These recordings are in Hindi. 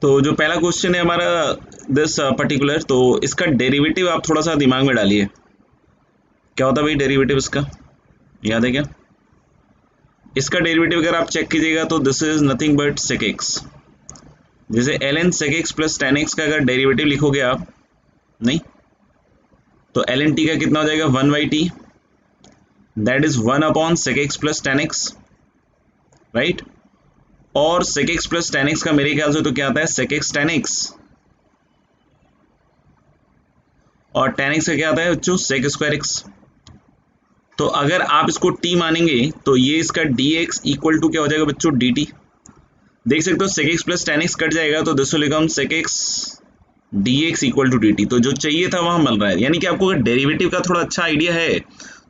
तो जो पहला क्वेश्चन है हमारा दिस पर्टिकुलर, तो इसका डेरिवेटिव आप थोड़ा सा दिमाग में डालिए, क्या होता है भाई डेरिवेटिव इसका, याद है क्या? इसका डेरिवेटिव अगर आप चेक कीजिएगा तो this is nothing but sec x. जैसे ln sec x plus tan x का अगर डेरिवेटिव लिखोगे आप, नहीं तो ln t का कितना हो जाएगा 1/t, that is 1 upon sec x plus tan x, right. और sec x plus tan x का मेरे ख्याल से तो क्या आता है सेक एक्स टेन एक्स, और टेन एक्स का क्या आता है बच्चों सेक स्क्वायर एक्स। तो अगर आप इसको t मानेंगे तो ये इसका dx इक्वल टू क्या हो जाएगा बच्चों dt। देख सकते हो sec x plus tan x cut जाएगा तो this will become sec x dx equal to dt। तो जो चाहिए था वहां मिल रहा है, यानी कि आपको अगर डेरिवेटिव का थोड़ा अच्छा आइडिया है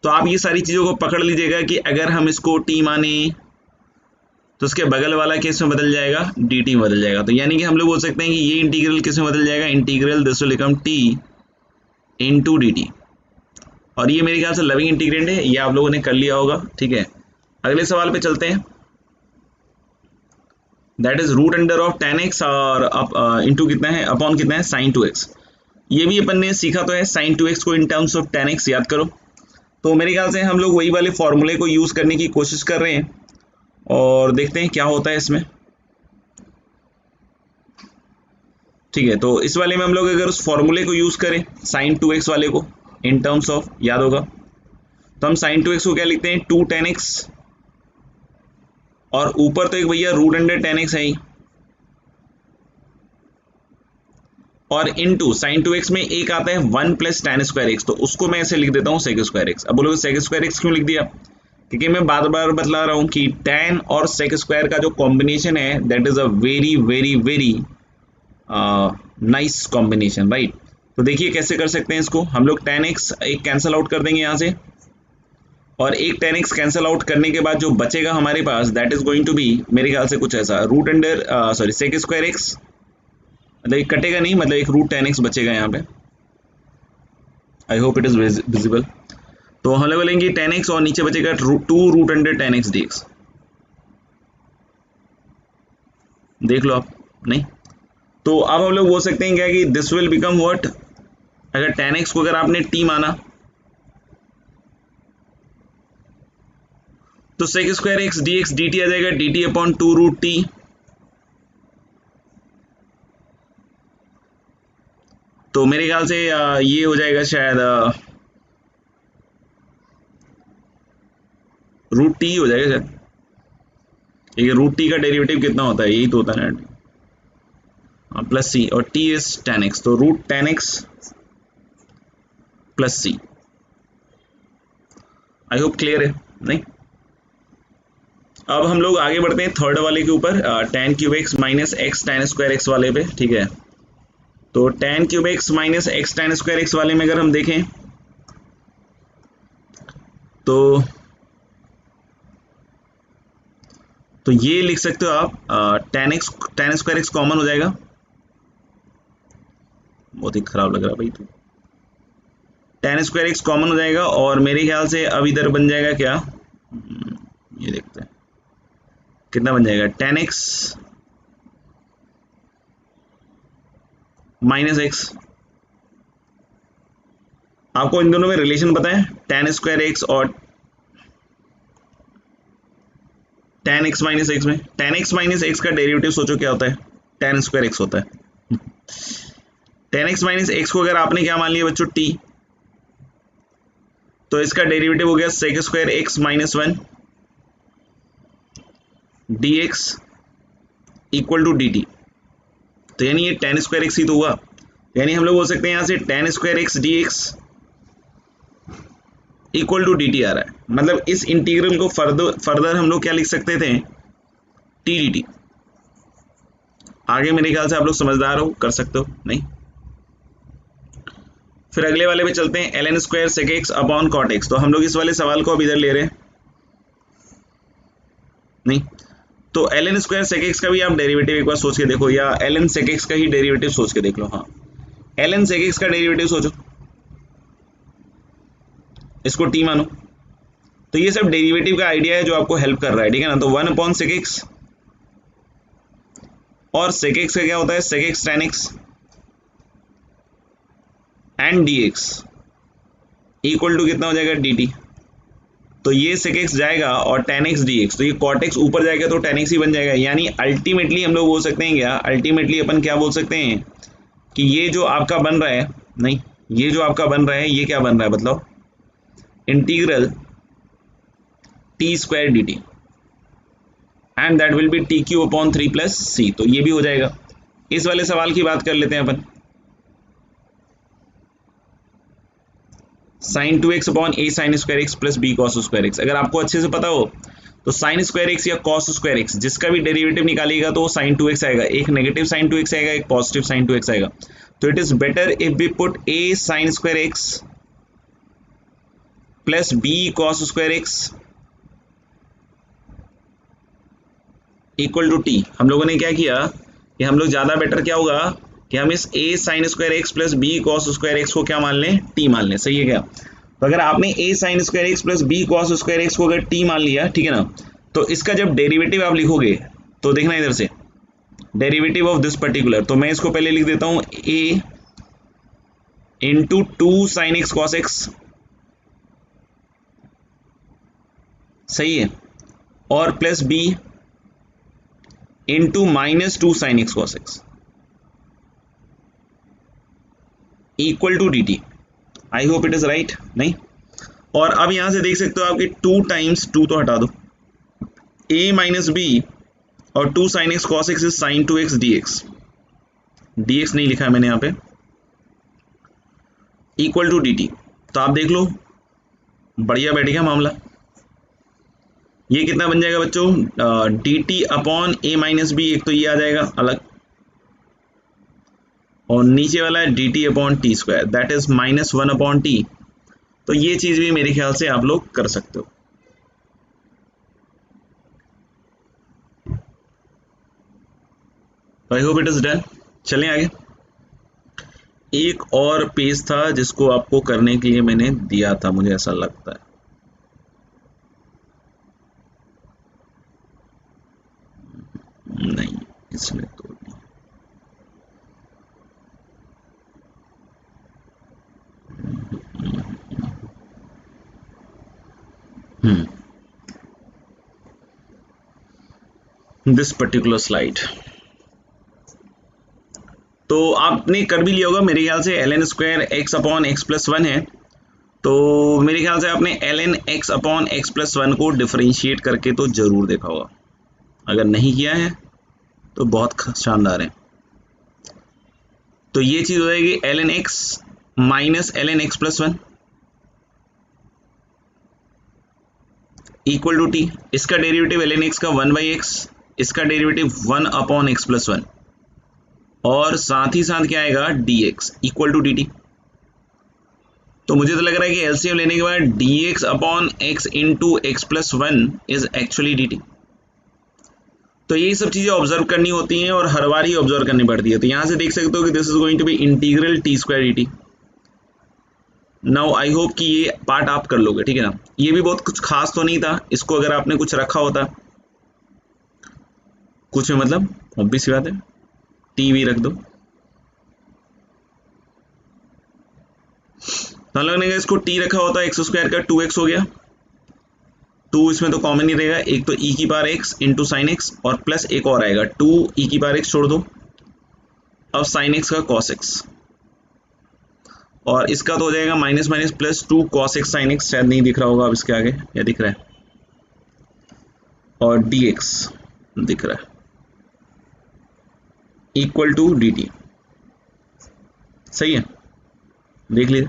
तो आप ये सारी चीज़ों को पकड़ लीजिएगा कि अगर हम इसको t माने तो उसके बगल वाला किस में बदल जाएगा dt में बदल जाएगा। तो यानी कि हम लोग बोल सकते हैं कि ये इंटीग्रल किस में बदल जाएगा, integral this will become t into dt। और ये मेरे ख्याल से लविंग इंटीग्रेंड है, ये आप लोगों ने कर लिया होगा, ठीक है। अगले सवाल पे चलते हैं, that is root under of tan x और इंटू कितना है अपॉन कितना है साइन टू एक्स। ये भी अपन ने सीखा तो है साइन टू एक्स को in terms of tan x याद करो। तो मेरे ख्याल से हम लोग वही वाले फॉर्मूले को यूज करने की कोशिश कर रहे हैं और देखते हैं क्या होता है इसमें, ठीक है। तो इस वाले में हम लोग अगर उस फॉर्मूले को यूज करें साइन टू एक्स वाले को इन टर्म्स ऑफ, याद होगा, तो हम साइन टू एक्स को क्या लिखते हैं टू टेन एक्स, और ऊपर तो एक भैया रूट अंडर टेन एक्स है ही, और इनटू साइन टू एक्स में एक आता है one plus ten square x, तो उसको मैं ऐसे लिख देता हूँ सेक स्क्वायर एक्स। अब बोलोगे सेक स्क्वायर एक्स क्यों लिख दिया, क्योंकि मैं बार बार बतला रहा हूँ कि टेन और सेक स्क्वायर का जो कॉम्बिनेशन है that is a very very very nice combination, right. तो देखिए कैसे कर सकते हैं इसको, हम लोग टेन एक्स एक कैंसिल आउट कर देंगे यहाँ से, और एक टेन एक्स कैंसिल आउट करने के बाद जो बचेगा हमारे पास that is going to be मेरे ख्याल से कुछ ऐसा root under sorry sec square x, मतलब एक कटेगा नहीं, मतलब एक रूट टेन एक्स बचेगा यहाँ पे। I hope it is visible. तो हम लोग लेंगे टेन एक्स और नीचे बचेगा two root under tan x d x, देख लो आप, नहीं तो अब हम लोग बोल सकते हैं क्या कि दिस विल बिकम व्हाट, अगर टेन एक्स को अगर आपने टी माना तो sec square x d x d t आ जाएगा d t upon two root t, तो मेरे ख्याल से ये हो जाएगा शायद रूट टी हो जाएगा शायद। ये रूट टी का डेरिवेटिव कितना होता है, यही तो होता है ना, प्लस सी, और टी इज टेन एक्स, तो root tan x plus c. I hope clear है, नहीं। अब हम लोग आगे बढ़ते हैं थर्ड वाले के ऊपर, ten cube x minus x ten square x वाले पे, ठीक है। तो ten cube x minus x ten square x वाले में अगर हम देखें तो ये लिख सकते हो आप टेन स्क्वायर एक्स कॉमन हो जाएगा, बहुत ही खराब लग रहा है भाई, तो टेन स्क्वायर एक्स कॉमन हो जाएगा, और मेरे ख्याल से अब इधर बन जाएगा क्या, ये देखते हैं कितना बन जाएगा, टेन एक्स माइनस एक्स। आपको इन दोनों में रिलेशन पता है, टेन स्क्वायर एक्स और टेन एक्स माइनस एक्स में, टेन एक्स माइनस एक्स का डेरिवेटिव सोचो क्या होता है, टेन स्क्वायर एक्स होता है। टेन एक्स माइनस एक्स को अगर आपने क्या मान लिया बच्चों टी, तो इसका डेरिवेटिव हो गया sec square x minus one d x equal to d t. तो यानी ये टेन स्क्वायर एक्स ही तो हुआ, यानी हम लोग बोल सकते हैं यहाँ से tan square x d x equal to d t आ रहा है, मतलब इस इंटीग्रल को फर्दर हम लोग क्या लिख सकते थे टी डी टी। आगे मेरे ख्याल से आप लोग समझदार हो, कर सकते हो, नहीं। फिर अगले वाले पे चलते हैं, l n square sec x upon cot x. तो हम लोग इस वाले सवाल को अब इधर ले रहे हैं, नहीं तो l n square sec x का भी आप डेरिवेटिव एक बार सोच के देखो, या एल एन सेक एक्स का ही डेरिवेटिव सोच के देख लो। हाँ एल एन सेक एक्स का डेरिवेटिव सोचो, इसको टी मानो, तो ये सब डेरिवेटिव का आइडिया है जो आपको हेल्प कर रहा है, ठीक है ना। तो वन अपॉन सेक एक्स और sec x का क्या होता है, sec x tan x and dx equal to कितना हो जाएगा, dt। तो ये sec x जाएगा और tan x dx, तो ये cot x ऊपर जाएगा तो tan x ही बन जाएगा। यानी अल्टीमेटली हम लोग बोल सकते हैं क्या, अल्टीमेटली अपन क्या बोल सकते हैं कि ये जो आपका बन रहा है, नहीं ये जो आपका बन रहा है ये क्या बन रहा है, मतलब integral t square d t and that will be t cube upon 3 plus c. तो ये भी हो जाएगा। इस वाले सवाल की बात कर लेते हैं अपन, sine 2x upon a sine square x plus b cos square x. अगर आपको अच्छे से पता हो तो साइन स्क्वायर एक्स या कॉस स्क्वायर एक्स जिसका भी डेरिवेटिव निकालिएगा तो साइन 2x आएगा, एक नेगेटिव साइन 2x आएगा, एक पॉजिटिव साइन 2x आएगा। तो it is better if we put a sine square x plus b cos square x equal to t. हम लोगों ने क्या किया कि हम लोग ज्यादा बेटर क्या होगा कि हम इस a sine square x plus b cos square x को क्या मान लें, t मान लें। सही है क्या? तो अगर आपने a sine square x plus b cos square x को अगर t मान लिया, ठीक है ना, तो इसका जब डेरिवेटिव आप लिखोगे तो देखना इधर से डेरिवेटिव ऑफ दिस पर्टिकुलर, तो मैं इसको पहले लिख देता हूं a into 2 sine x cos x, सही है, और plus b into minus 2 sine x cos x equal to d t. I hope it is right, नहीं? और अब यहां से देख सकते हो आपके 2 टाइम्स 2 तो हटा दो, a माइनस बी और 2 sine x cos x is sine 2x dx, dx नहीं लिखा है मैंने यहां पे, इक्वल टू डी टी। तो आप देख लो बढ़िया बैठ गया मामला। ये कितना बन जाएगा बच्चों, D t upon a minus B, एक तो ये आ जाएगा अलग, और नीचे वाला है D t upon T square that is minus 1 upon T. तो ये चीज भी मेरे ख्याल से आप लोग कर सकते हो। आई होप इट इज डन। चलें आगे। एक और पेज था जिसको आपको करने के लिए मैंने दिया था, मुझे ऐसा लगता है। नहीं, इसमें तो दिस पर्टिकुलर स्लाइड तो आपने कर भी लिया होगा मेरे ख्याल से। L n square x upon x plus 1 है, तो मेरे ख्याल से आपने l n x upon x plus 1 को डिफरेंशिएट करके तो जरूर देखा होगा। अगर नहीं किया है तो बहुत शानदार है। तो ये चीज हो जाएगी l n x minus l n x plus 1 equal to t. इसका डेरिवेटिव एल एन एक्स का 1 बाई एक्स, इसका डेरिवेटिव 1 अपॉन एक्स प्लस 1, और साथ ही साथ क्या आएगा dx इक्वल टू dt। तो मुझे तो लग रहा है कि एलसीएम लेने के बाद dx upon x into x plus 1 is actually dt। तो यही सब चीजें ऑब्जर्व करनी होती हैं और हर बार ही ऑब्जर्व करनी पड़ती है। तो यहां से देख सकते हो कि this is going to be integral t square dt। Now I hope कि ये पार्ट आप कर लोगे, ठीक है ना। ये भी बहुत कुछ खास तो नहीं था, इसको अगर आपने कुछ रखा होता कुछ में, मतलब ऑब्वियस सी बात है टीवी रख दो। तो हम लोगों ने इसको टी रखा होता है, एक्स स्क्वायर का 2x हो गया, 2 इसमें तो कॉमन ही रहेगा, एक तो e की power x into sine x, और प्लस एक और आएगा 2 e की पावर x छोड़ दो, अब साइन एक्स का cos x, और इसका तो हो जाएगा minus minus plus 2 cos x sine x, शायद नहीं दिख रहा होगा अब इसके आगे, या दिख रहा है, और dx दिख रहा है इक्वल टू dt। सही है, देख लीजिए।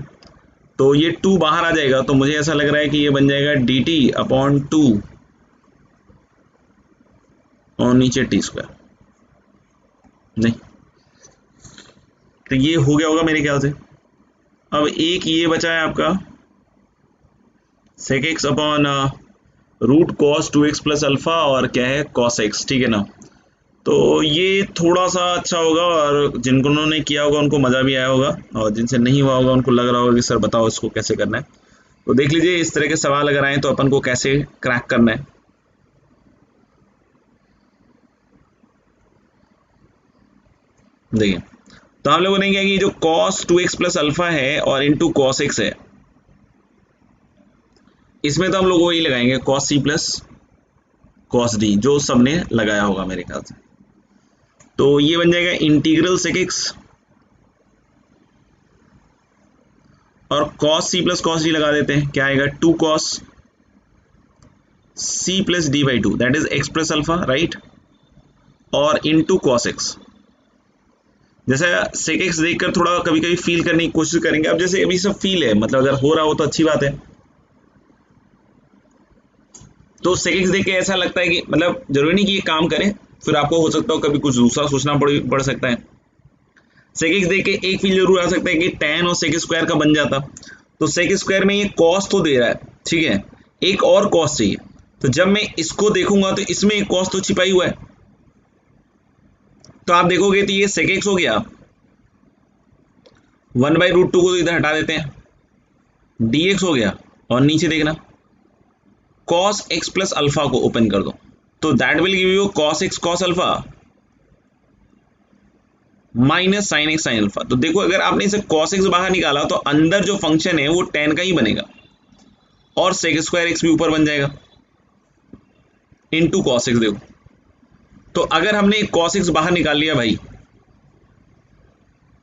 तो ये 2 बाहर आ जाएगा, तो मुझे ऐसा लग रहा है कि ये बन जाएगा dt अपॉन 2 और नीचे टी स्क्वायर, नहीं तो ये हो गया होगा मेरे ख्याल से। अब एक ये बचा है आपका sec x upon root cos 2x plus alpha, और क्या है cos x, ठीक है ना। तो ये थोड़ा सा अच्छा होगा, और जिन्होंने किया होगा उनको मजा भी आया होगा, और जिनसे नहीं हुआ होगा उनको लग रहा होगा कि सर बताओ इसको कैसे करना है। तो देख लीजिए इस तरह के सवाल अगर आए तो अपन को कैसे क्रैक करना है। देखिए, तो हम लोगों ने क्या कि जो cos 2x प्लस अल्फा है और इंटू कॉस एक्स है, इसमें तो हम लोग वही लगाएंगे cos c plus cos d, जो सबने लगाया होगा मेरे ख्याल से। तो ये बन जाएगा इंटीग्रल सेक एक्स, और cos c plus cos d लगा देते हैं, क्या आएगा 2 cos c plus d by 2, that is x plus alpha, right, और इंटू cos x। जैसे सेक एक्स देखकर थोड़ा कभी कभी फील करने की कोशिश करेंगे, अब जैसे अभी सब फील है, मतलब अगर हो रहा हो तो अच्छी बात है। तो सेक एक्स देख के ऐसा लगता है कि मतलब जरूरी नहीं कि ये काम करे, फिर आपको हो सकता हो कभी कुछ दूसरा सोचना पड़ सकता है। सेक एक्स देख के एक फील जरूर आ सकता है कि tan और सेक स्क्वायर का बन जाता, तो सेक स्क्वायर में ये cos तो दे रहा है, ठीक है, एक और cos चाहिए, तो जब मैं इसको देखूंगा तो इसमें एक cos तो छिपाई हुआ है, तो आप देखोगे तो ये सेक एक्स हो गया, 1/√2 को तो इधर हटा देते हैं, dx हो गया, और नीचे देखना cos x प्लस अल्फा को ओपन कर दो, तो that will give you cos x cos alpha minus sine x sine alpha. तो देखो अगर आपने इसे cos x बाहर निकाला तो अंदर जो फंक्शन है वो tan का ही बनेगा, और सेक स्क्वायर एक्स भी ऊपर बन जाएगा इनटू cos x। देखो तो अगर हमने cos x बाहर निकाल लिया भाई,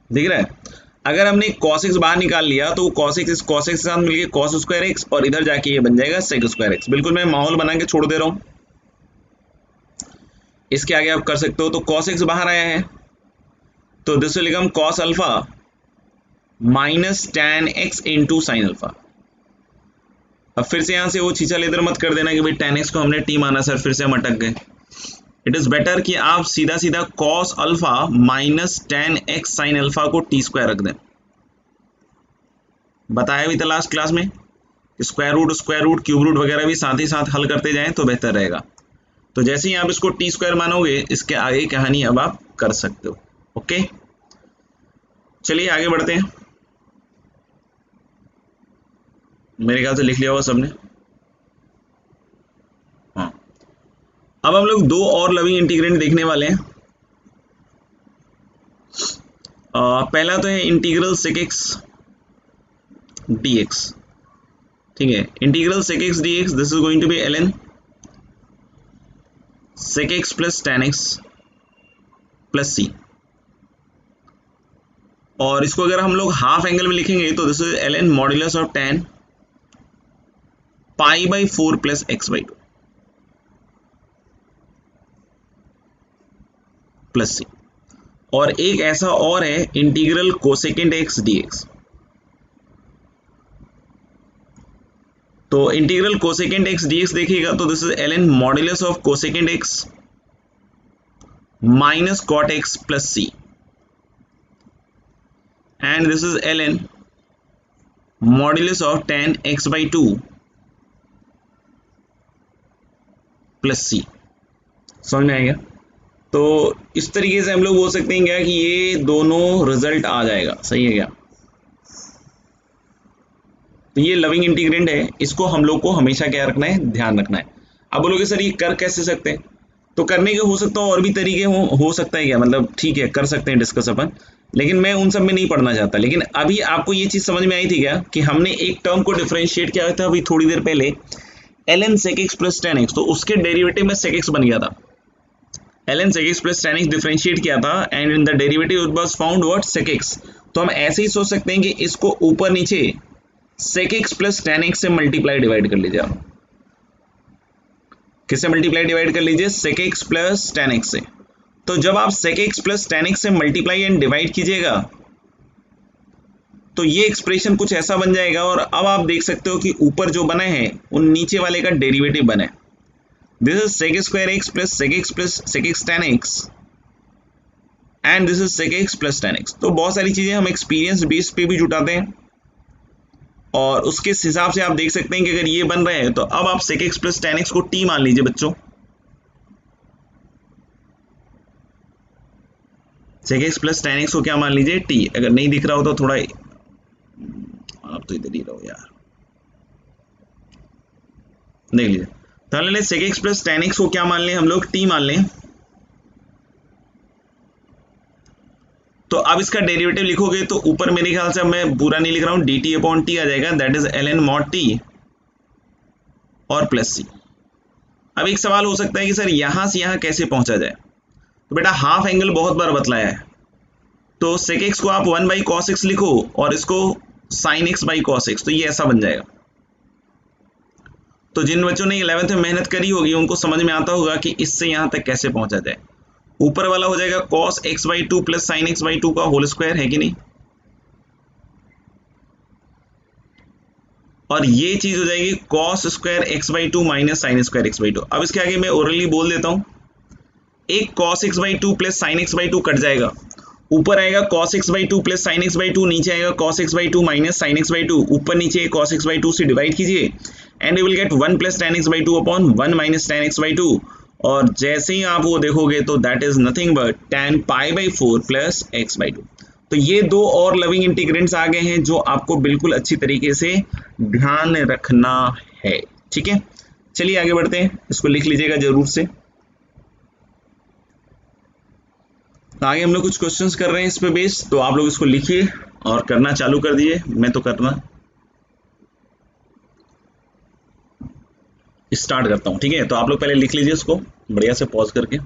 दिख रहा है, अगर हमने cos x बाहर निकाल लिया तो cos x के साथ मिलके cos स्क्वायर x, और इधर जाके ये बन जाएगा sec स्क्वायर x। बिल्कुल मैं माहौल बना के छोड़ दे रहा हूं, इसके आगे आप कर सकते हो। तो cos x बाहर आया है, तो this will become cos alpha minus tan x into sine alpha. अब फिर से यहां से वो छीछा इधर मत कर देना कि भाई tan x को हमने t माना सर, फिर से हम अटक गए। इट इज बेटर कि आप सीधा सीधा cos alpha minus tan x sine alpha को t स्क्वायर रख दें। बताया भी था लास्ट क्लास में, स्क्वायर रूट क्यूब रूट वगैरह भी साथ ही साथ हल करते जाएं तो बेहतर रहेगा। तो जैसे ही आप इसको टी स्क्वायर मानोगे, इसके आगे की कहानी अब आप कर सकते हो। ओके, चलिए आगे बढ़ते हैं। मेरे ख्याल से लिख लिया होगा सबने। हाँ, अब हम लोग दो और लविंग इंटीग्रेंट देखने वाले हैं। पहला तो है integral sec x d x, ठीक है, integral sec x d x, this is going to be ln sec x plus tan x plus c, और इसको अगर हम लोग हाफ एंगल में लिखेंगे तो this is ln modulus of tan pi by 4 plus x by 2 plus c. और एक ऐसा और है integral cosecant x d x. तो integral cosecant x d x देखिएगा तो this is ln modulus of cosecant x minus cot x plus c, and this is ln modulus of tan x by 2 plus c. समझ में आएगा? तो इस तरीके से हम लोग बोल सकते हैं क्या कि ये दोनों रिजल्ट आ जाएगा, सही है क्या? तो ये लविंग इंटीग्रेंड है, इसको हम लोग को हमेशा क्या रखना है, ध्यान रखना है। अब बोलोगे सर ये कर कैसे सकते हैं? तो करने के हो सकता है और भी तरीके हो सकता है क्या, मतलब ठीक है कर सकते हैं डिस्कस अपन, लेकिन मैं उन सब में नहीं पढ़ना चाहता। लेकिन अभी आपको ये चीज समझ में आई थी क्या कि हमने एक टर्म को डिफरेंशिएट किया था अभी थोड़ी देर पहले, ln sec x plus tan x, तो उसके डेरिवेटिव में sec x बन गया था। ln sec x plus tan x differentiate किया था, and in the derivative it was found what sec x। तो हम ऐसे ही सोच सकते हैं कि इसको ऊपर नीचे sec x plus tan x से मल्टीप्लाई डिवाइड कर लीजिए आप। किससे मल्टीप्लाई डिवाइड कर लीजिए? sec x plus tan x से। तो जब आप sec x plus tan x से मल्टीप्लाई एंड डिवाइड कीजिएगा तो ये एक्सप्रेशन कुछ ऐसा बन जाएगा, और अब आप देख सकते हो कि ऊपर जो बना है उन नीचे वाले का डेरिवेटिव बना है। This is sec square x plus sec x tan x, and this is sec x plus tan x। तो बहुत सारी चीजें हम एक्सपीरियंस बेस पे भी जुटाते हैं, और उसके हिसाब से आप देख सकते हैं कि अगर ये बन रहे हैं तो अब आप sec x plus tan x को t मान लीजिए बच्चों। sec x plus tan x को क्या मान लीजिए? t। अगर नहीं दिख रहा हो तो थोड़ा आप तो इधर ही रहो यार, देख लीजिए। तो हमने sec x plus tan x को क्या मान लें हम लोग? t मान लें। तो अब इसका डेरिवेटिव लिखोगे तो ऊपर मेरे ख्याल से, मैं पूरा नहीं लिख रहा हूँ, डी टी अपॉन टी आ जाएगा, that is l n mod t और प्लस सी। अब एक सवाल हो सकता है कि सर यहां से यहां कैसे पहुंचा जाए। तो बेटा हाफ एंगल बहुत बार बतलाया है, तो सेक एक्स को आप 1 बाई कॉस एक्स लिखो और इसको sine x by cos x, तो ये ऐसा बन जाएगा। तो जिन बच्चों ने 11th में मेहनत करी होगी उनको समझ में आता होगा कि इससे यहां तक कैसे पहुंचा जाए। ऊपर वाला हो जाएगा cos x by two plus sine x by to का होल स्क्वायर, है कि नहीं, और ये चीज हो जाएगी cos square x by two minus sign square x by to. अब इसके आगे मैं ओरली बोल देता हूं, एक cos x by two plus sine x by to cut जाएगा, ऊपर आएगा cos x by two plus sine x by to, नीचे आएगा cos x by two minus sine x by to, ऊपर नीचे cos x बाई टू से डिवाइड कीजिए and you will get 1 plus tan x by two upon 1 minus tan x by two, और जैसे ही आप वो देखोगे तो that is nothing but tan pi by 4 plus x by two. तो ये दो और लविंग इंटीग्रेंट्स आ गए हैं जो आपको बिल्कुल अच्छी तरीके से ध्यान रखना है, ठीक है। चलिए आगे बढ़ते हैं, इसको लिख लीजिएगा जरूर से। आगे हम लोग कुछ क्वेश्चंस कर रहे हैं इस पे बेस, तो आप लोग इसको लिखिए और करना चालू कर दिए, मैं तो करना स्टार्ट करता हूं, ठीक है। तो आप लोग पहले लिख लीजिए इसको बढ़िया से पॉज करके।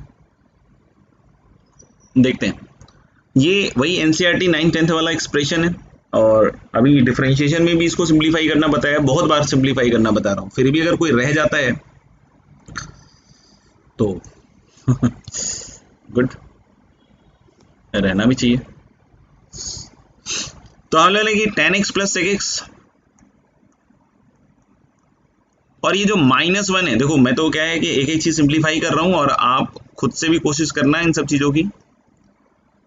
देखते हैं, ये वही एनसीईआरटी 9th 10th वाला एक्सप्रेशन है, और अभी डिफरेंशिएशन में भी इसको सिंप्लीफाई करना बताया, बहुत बार सिंप्लीफाई करना बता रहा हूं, फिर भी अगर कोई रह जाता है तो गुड, रहना भी चाहिए। तो हम ले लेंगे tan x plus sec x, और ये जो -1 है, देखो मैं तो क्या है कि एक एक चीज सिंप्लीफाई कर रहा हूं और आप खुद से भी कोशिश करना है इन सब चीजों की।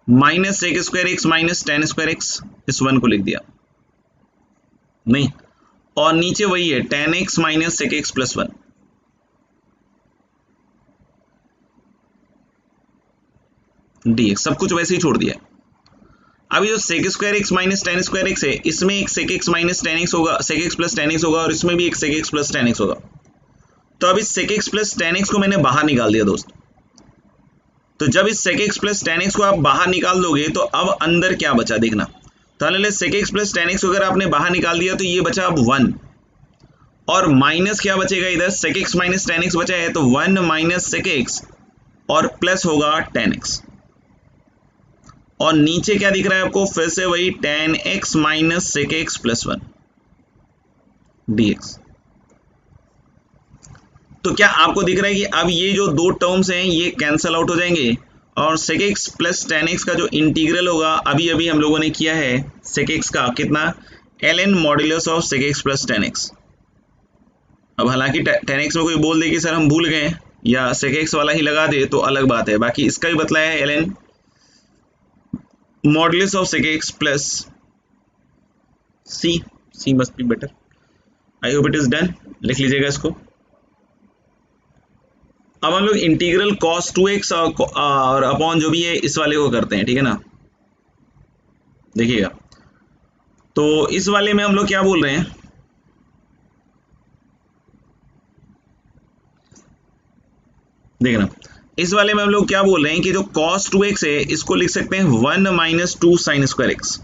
Minus sec square x minus tan square x, इस 1 को लिख दिया नहीं, और नीचे वही है tan x minus sec x plus 1, dx, सब कुछ वैसे ही छोड़ दिया। अभी जो sec square x minus tan square x है, इसमें एक sec x minus tan x होगा, sec x plus tan x होगा, और इसमें भी एक sec x plus tan x होगा। तो अब इस sec x plus tan x को मैंने बाहर निकाल दिया दोस्त। तो जब इस sec x plus tan x को आप बाहर निकाल दोगे तो अब अंदर क्या बचा देखना। तो sec x plus tan x को अगर आपने बाहर निकाल दिया तो ये बचा अब 1, और माइनस क्या बचेगा इधर, sec x minus tan x बचा है, तो 1 माइनस सेक एक्स और प्लस होगा tan x, और नीचे क्या दिख रहा है आपको, फिर से वही tan x minus sec x plus 1 dx। तो क्या आपको दिख रहा है कि अब ये जो दो टर्म्स हैं ये कैंसल आउट हो जाएंगे, और sec x plus tan x का जो इंटीग्रल होगा, अभी अभी हम लोगों ने किया है सेक एक्स का कितना, ln modulus of sec x plus tan x। अब हालांकि tan x में कोई बोल दे कि सर हम भूल गए या सेक एक्स वाला ही लगा दे तो अलग बात है, बाकी इसका भी बतलाया है ln modulus of sec x plus c must be better. I hope it is done, लिख लीजिएगा इसको। अब हम लोग इंटीग्रल cos 2x और अपॉन जो भी है इस वाले को करते हैं, ठीक है ना। देखिएगा, तो इस वाले में हम लोग क्या बोल रहे हैं, देखना, इस वाले में हम लोग क्या बोल रहे हैं कि जो cos 2x है इसको लिख सकते हैं 1 माइनस 2 साइन स्क्वायर एक्स,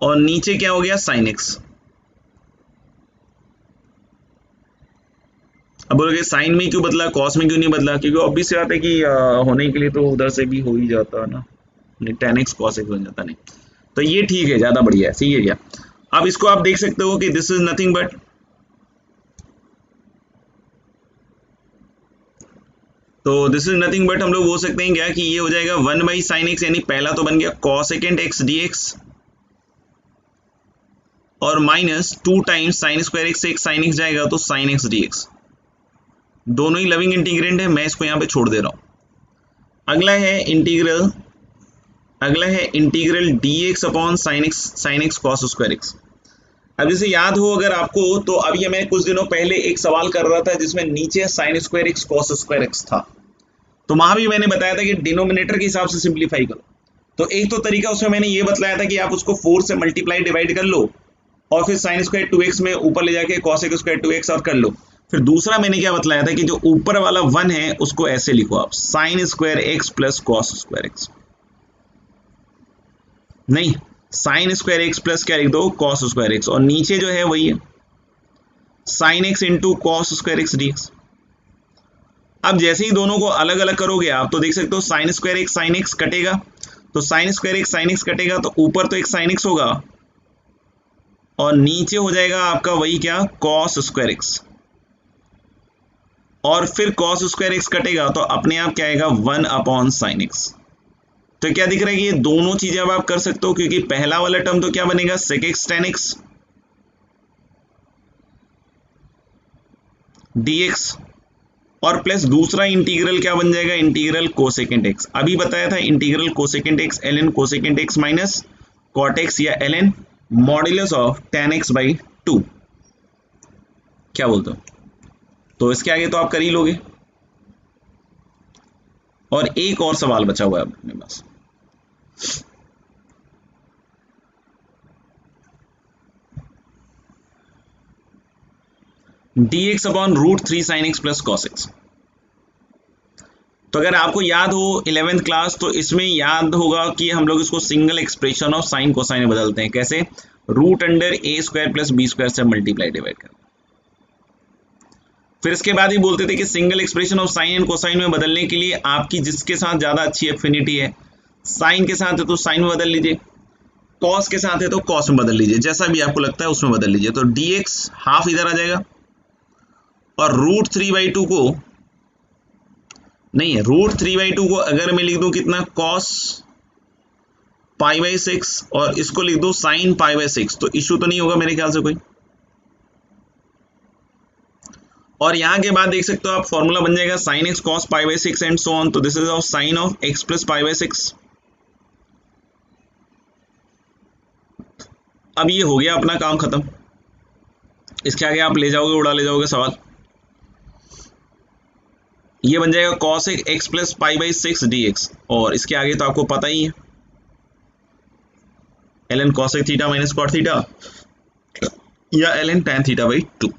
और नीचे क्या हो गया साइन एक्स। अब बोलोगे साइन में क्यों बदला, कॉस में क्यों नहीं बदला, क्योंकि ऑब्वियस बात है कि होने के लिए तो उधर से भी हो ही जाता है ना, नहीं tan x cos x बन जाता, नहीं तो ये ठीक है, ज्यादा बढ़िया है, सही है क्या। अब इसको आप देख सकते हो कि दिस इज नथिंग बट, तो दिस इज नथिंग बट हम लोग बोल सकते हैं क्या कि ये हो जाएगा 1 बाई साइन एक्स, यानी पहला तो बन गया cos सेकेंड एक्स dx, और minus 2 times sign square x से एक साइन एक्स जाएगा तो साइन एक्स dx। दोनों ही लविंग इंटीग्रेंट है, मैं इसको यहाँ पे छोड़ दे रहा हूँ। अगला है integral dx upon sine x cos square x. अब जैसे याद हो अगर आपको, तो अभी मैं कुछ दिनों पहले एक सवाल कर रहा था जिसमें नीचे sign square x cos square x था, तो वहां भी मैंने बताया था कि डिनोमिनेटर के हिसाब से सिंप्लीफाई करो। तो एक तो तरीका उसमें मैंने ये बतलाया था कि आप उसको 4 से मल्टीप्लाई डिवाइड कर लो और फिर साइन स्क्वायर 2x में ऊपर ले जाके cos स्क्वायर 2x और कर लो। फिर दूसरा मैंने क्या बतलाया था कि जो ऊपर वाला 1 है उसको ऐसे लिखो आप, sign square x plus cos square x, नहीं साइन स्क्वायर एक्स प्लस क्या लिख दो, कॉस स्क्वायर एक्स, और नीचे जो है वही है sine x into cos square x d x. अब जैसे ही दोनों को अलग अलग करोगे आप तो देख सकते हो sign square x sine x कटेगा, तो sine square x sine x कटेगा तो ऊपर तो एक साइन एक्स होगा और नीचे हो जाएगा आपका वही क्या, कॉस स्क्वायर एक्स, और फिर कॉस स्क्वायर एक्स कटेगा तो अपने आप क्या आएगा 1 अपॉन साइन एक्स। तो क्या दिख रहा है कि ये दोनों चीजें अब आप कर सकते हो, क्योंकि पहला वाला टर्म तो क्या बनेगा sec x tan x dx, और प्लस दूसरा इंटीग्रल क्या बन जाएगा, इंटीग्रल कोसेकेंट एक्स। अभी बताया था integral cosecant x ln cosecant x minus cot x या ln modulus of tan x by 2, क्या बोलते हो। तो इसके आगे तो आप कर ही लोगे, और एक और सवाल बचा हुआ है अपने पास। dx upon root 3 sine x plus cos x. तो अगर आपको याद हो 11th क्लास तो इसमें याद होगा कि हम लोग इसको single expression of sine cosine में बदलते हैं, कैसे, root under a square plus B square से मल्टीप्लाई डिवाइड कर। फिर इसके बाद ही बोलते थे कि single expression of sine and cosine में बदलने के लिए आपकी जिसके साथ ज्यादा अच्छी एफिनिटी है, साइन के साथ है तो साइन में बदल लीजिए, कॉस के साथ है तो कॉस में बदल लीजिए, जैसा भी आपको लगता है उसमें बदल लीजिए। तो dx हाफ इधर आ जाएगा, और रूट 3/2 को नहीं, रूट 3/2 को अगर मैं लिख दूं कितना, कॉस π/6, और इसको लिख दो साइन π/6, तो इशू तो नहीं होगा मेरे ख्याल से कोई। और यहां के बाद देख सकते हो आप फॉर्मूला बन जाएगा sine x cos π/6 and so on, तो this is of sine of x plus π/6। अब ये हो गया अपना काम खत्म, इसके आगे आप ले जाओगे, उड़ा ले जाओगे सवाल। ये बन जाएगा कॉस एक्स प्लस π/6 dx, और इसके आगे तो आपको पता ही है ln cos theta minus cot theta या ln tan थीटा बाई 2।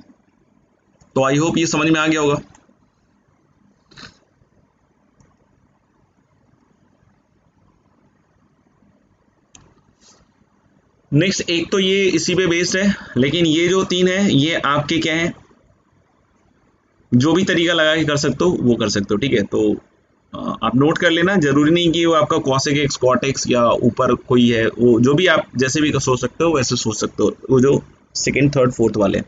तो आई होप ये समझ में आ गया होगा। नेक्स्ट एक तो ये इसी पे बेस्ड है, लेकिन ये जो 3 है ये आपके क्या है, जो भी तरीका लगा के कर सकते हो वो कर सकते हो, ठीक है। तो आप नोट कर लेना, जरूरी नहीं कि वो आपका cosec x cot x या ऊपर कोई है, वो जो भी आप जैसे भी सोच सकते हो वैसे सोच सकते हो, वो जो सेकंड थर्ड फोर्थ वाले।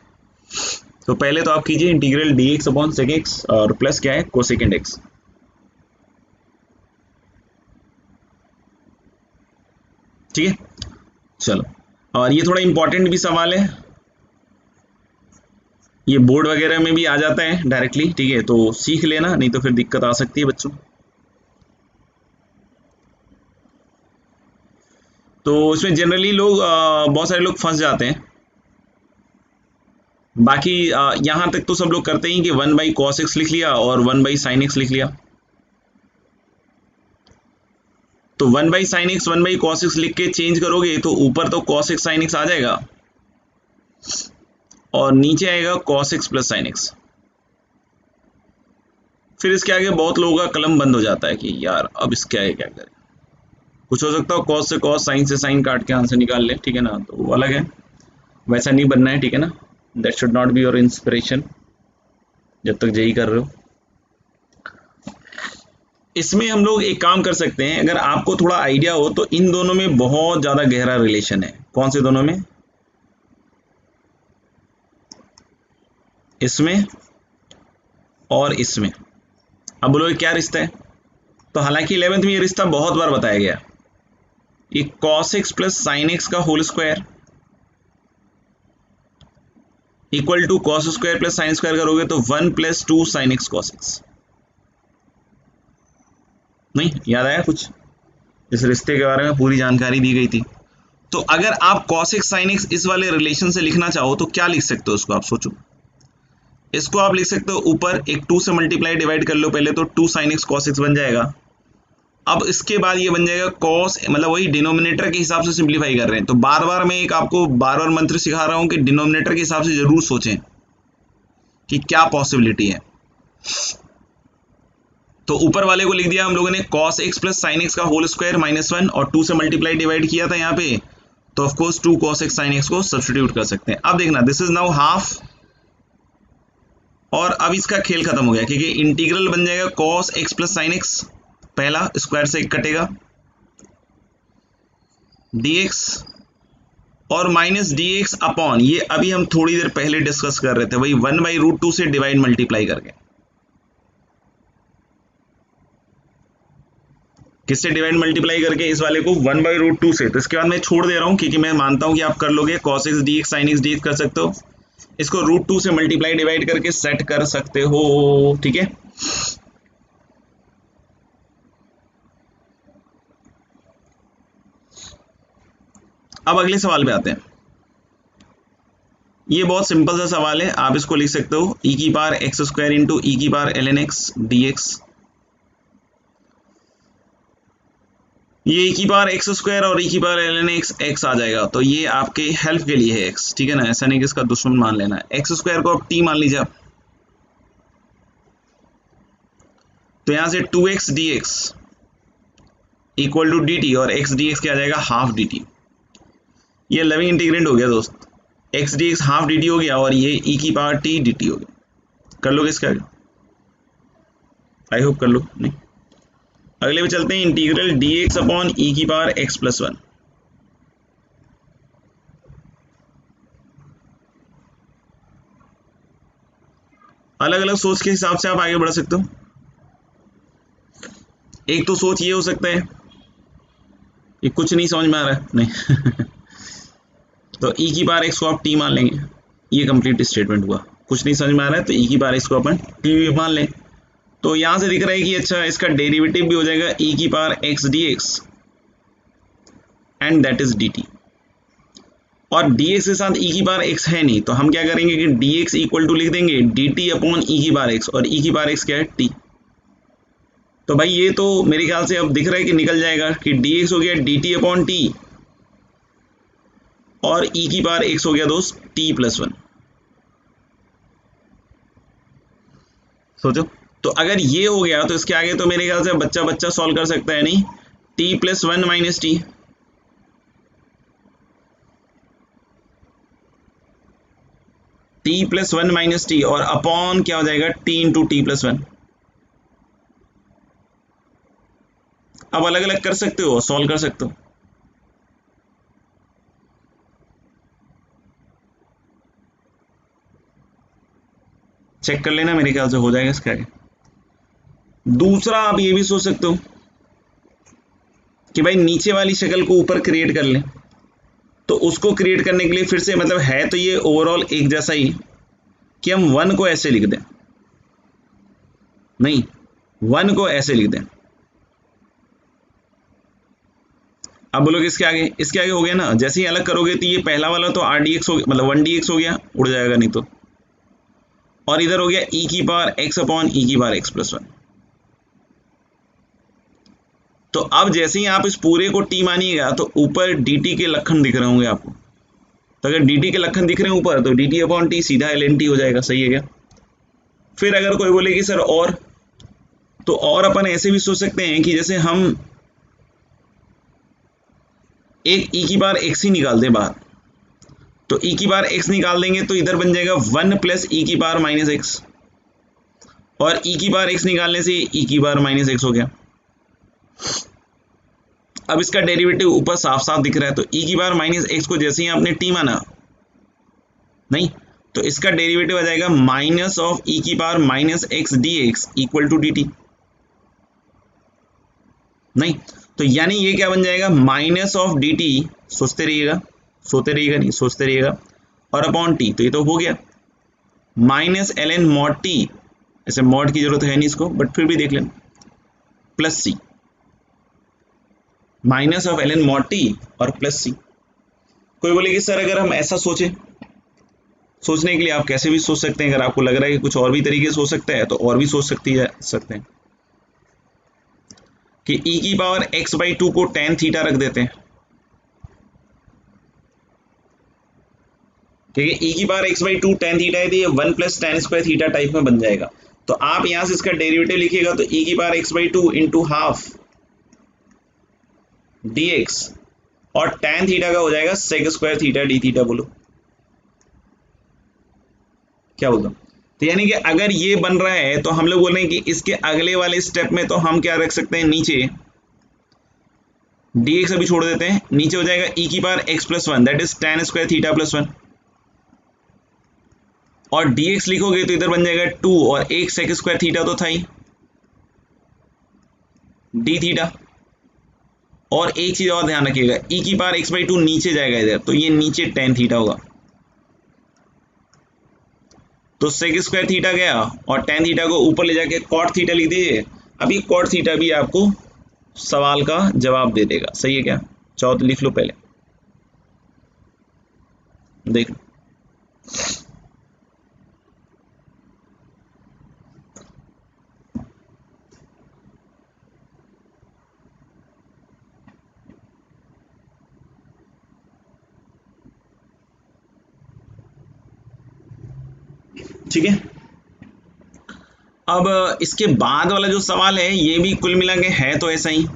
तो पहले तो आप कीजिए integral dx upon sec x और प्लस क्या है कोसेकेंट x, ठीक है। चलो, और ये थोड़ा इंपॉर्टेंट भी सवाल है, ये बोर्ड वगैरह में भी आ जाता है डायरेक्टली, ठीक है, तो सीख लेना, नहीं तो फिर दिक्कत आ सकती है बच्चों। तो इसमें जनरली लोग बहुत सारे लोग फंस जाते हैं, बाकी यहां तक तो सब लोग करते ही कि 1/cos x लिख लिया और 1/sin x लिख लिया। तो 1/sin x 1/cos x लिख के चेंज करोगे तो ऊपर तो cos x sin x आ जाएगा और नीचे आएगा cos x plus sin x। फिर इसके आगे बहुत लोगों का कलम बंद हो जाता है कि यार अब इसके आगे क्या करें। कुछ हो सकता है cos से cos, sin से sin काट के आंसर निकाल ले, ठीक है ना, तो वो अलग है, वैसा नहीं बनना है, ठीक है ना। That should not be your inspiration जब तक जेई कर रहे हो। इसमें हम लोग एक काम कर सकते हैं, अगर आपको थोड़ा आइडिया हो तो इन दोनों में बहुत ज्यादा गहरा रिलेशन है। कौन से दोनों में, इसमें और इसमें। अब बोलोगे क्या रिश्ता है, तो हालांकि 11th में ये रिश्ता बहुत बार बताया गया, ये cos x plus sin x का whole square equal to cos square plus sin square करोगे तो 1 plus 2 sin x cos x। नहीं याद आया कुछ, इस रिश्ते के बारे में पूरी जानकारी दी गई थी। तो अगर आप cos x sin x इस वाले रिलेशन से लिखना चाहो तो क्या लिख सकते हो, उसको आप सोचो। इसको आप लिख सकते हो ऊपर एक 2 से मल्टीप्लाई डिवाइड कर लो पहले, तो 2 sin x cos x बन जाएगा। अब इसके बाद ये बन जाएगा cos, मतलब वही डिनोमिनेटर के हिसाब से सिंप्लीफाई कर रहे हैं। तो बार बार मैं एक आपको बार बार मंत्र सिखा रहा हूं कि डिनोमिनेटर के हिसाब से जरूर सोचें, कि क्या पॉसिबिलिटी है। तो ऊपर वाले को लिख दिया हम लोगों ने cos x plus sine x का होल स्क्वायर -1 और 2 से मल्टीप्लाई डिवाइड किया था यहाँ पे, तो of course 2 cos x sin x को सब्स्टिट्यूट कर सकते हैं। अब देखना दिस इज नाउ हाफ, और अब इसका खेल खत्म हो गया क्योंकि इंटीग्रल बन जाएगा cos x plus sine x, पहला स्क्वायर से एक कटेगा dx और माइनस dx अपॉन ये अभी हम थोड़ी देर पहले डिस्कस कर रहे थे वही 1/√2 से डिवाइड मल्टीप्लाई करके। किससे डिवाइड मल्टीप्लाई करके? इस वाले को 1/√2 से। तो इसके बाद मैं छोड़ दे रहा हूं क्योंकि मैं मानता हूं कि आप कर लोगे, cos x dx sin x dx कर सकते हो, इसको √2 से मल्टीप्लाई डिवाइड करके सेट कर सकते हो, ठीक है। अब अगले सवाल पे आते हैं। ये बहुत सिंपल सा सवाल है, आप इसको लिख सकते हो e की power x square into e की पावर ln x dx। ये e की पावर x स्क्वायर और e की पावर ln x x आ जाएगा, तो ये आपके हेल्प के लिए है x, ठीक है ना, ऐसा नहीं कि इसका दुश्मन मान लेना है। x स्क्वायर को आप t मान लीजिए आप, तो यहां से 2x dx equal to dt और x dx क्या आ जाएगा, हाफ dt। ये लविंग इंटीग्रेंड हो गया दोस्त, x dx हाफ dt हो गया और ये e की पावर t dt हो गया। कर लोगे इसका? आई होप कर लो। नहीं, अगले में चलते हैं, इंटीग्रल dx अपॉन e की पावर x प्लस 1। अलग अलग सोच के हिसाब से आप आगे बढ़ सकते हो। एक तो सोच ये हो सकता है कि कुछ नहीं समझ में आ रहा है, नहीं तो e की पावर x को आप t मान लेंगे, ये कंप्लीट स्टेटमेंट हुआ। कुछ नहीं समझ में आ रहा है तो e की पावर x को अपन t मान लें। तो यहां से दिख रहा है कि अच्छा इसका डेरिवेटिव भी हो जाएगा e की power x dx and that is dt, और dx के साथ e की पावर x है नहीं, तो हम क्या करेंगे कि dx इक्वल टू लिख देंगे dt अपॉन e की पावर x, और e की पावर x क्या है, t। तो भाई ये तो मेरे ख्याल से अब दिख रहा है कि निकल जाएगा कि dx हो गया dt अपॉन t और e की पावर x हो गया दोस्त t प्लस 1। सोचो, तो अगर ये हो गया तो इसके आगे तो मेरे ख्याल से बच्चा बच्चा सॉल्व कर सकता है, नहीं, t plus 1 minus T, t plus 1 minus T और अपॉन क्या हो जाएगा, t इंटू टी प्लस 1। अब अलग अलग कर सकते हो, सॉल्व कर सकते हो। चेक कर लेना, मेरे ख्याल से हो जाएगा इसका आगे। दूसरा आप ये भी सोच सकते हो कि भाई नीचे वाली शक्ल को ऊपर क्रिएट कर लें, तो उसको क्रिएट करने के लिए फिर से मतलब है तो ये ओवरऑल एक जैसा ही कि हम 1 को ऐसे लिख दें, नहीं 1 को ऐसे लिख दें। अब बोलोगे इसके आगे, इसके आगे हो गया ना, जैसे ही अलग करोगे तो ये पहला वाला तो rdx हो गया, मतलब 1dx हो गया, उड़ जाएगा नहीं तो, और इधर हो गया e की पावर x अपॉन e की पावर x प्लस 1। तो अब जैसे ही आप इस पूरे को t मानिएगा तो ऊपर dt के लक्षण दिख रहे होंगे आपको, तो अगर dt के लक्षण दिख रहे हैं ऊपर तो dt अपॉन t सीधा ln t हो जाएगा, सही है क्या? फिर अगर कोई बोले कि सर और, तो और अपन ऐसे भी सोच सकते हैं कि जैसे हम एक e की पावर x ही निकाल दें बाहर, तो e की पावर x निकाल देंगे तो इधर बन जाएगा 1 प्लस e की पावर माइनस x, और e की पावर x निकालने से e की पावर माइनस x हो गया। अब इसका डेरिवेटिव ऊपर साफ साफ दिख रहा है, तो e की पावर माइनस x को जैसे ही आपने t माना, नहीं, तो इसका डेरिवेटिव आ जाएगा माइनस ऑफ e की power minus x dx equal to dt, नहीं, तो यानी ये क्या बन जाएगा, माइनस ऑफ dt, सोचते रहिएगा, सोते रहिएगा नहीं, सोचते रहिएगा, और अपॉन t, तो ये तो हो गया माइनस ln मॉड t, ऐसे मॉड की जरूरत है नहीं इसको, बट फिर भी देख लें, plus c, minus of ln mod t और प्लस c। कोई बोले कि सर अगर हम ऐसा सोचें, सोचने के लिए आप कैसे भी सोच सकते हैं, अगर आपको लग रहा है कि कुछ और भी तरीके से हो सकता है तो और भी सोच सकते हैं कि e की पावर x/2 को tan थीटा रख देते हैं, ठीक है। ई की power x by to tan theta है तो ये 1 plus ten square theta type में बन जाएगा। तो आप यहां से इसका डेरिवेटिव लिखिएगा तो ई की power x by two into half d x और टेन थीटा का हो जाएगा sec square theta d theta. बोलो क्या बोलता हूँ। तो यानी कि अगर ये बन रहा है तो हम लोग बोल रहे हैं कि इसके अगले वाले स्टेप में तो हम क्या रख सकते हैं, नीचे dx अभी छोड़ देते हैं, नीचे हो जाएगा e की power x plus one that is ten square theta plus one, और dx लिखोगे तो इधर बन जाएगा 2 और एक सेक स्क्वायर थीटा तो था ही d थीटा। और एक चीज और ध्यान रखिएगा, e की पावर x बाई टू नीचे जाएगा इधर तो ये नीचे टेन थीटा होगा। तो सेक स्क्वायर थीटा गया और टेन थीटा को ऊपर ले जाके कॉट थीटा लिख दीजिए। अभी कॉट थीटा भी आपको सवाल का जवाब दे देगा, सही है क्या। चाहो तो लिख लो पहले, देख लो। ठीक है। अब इसके बाद वाला जो सवाल है ये भी कुल मिला के है तो ऐसा ही।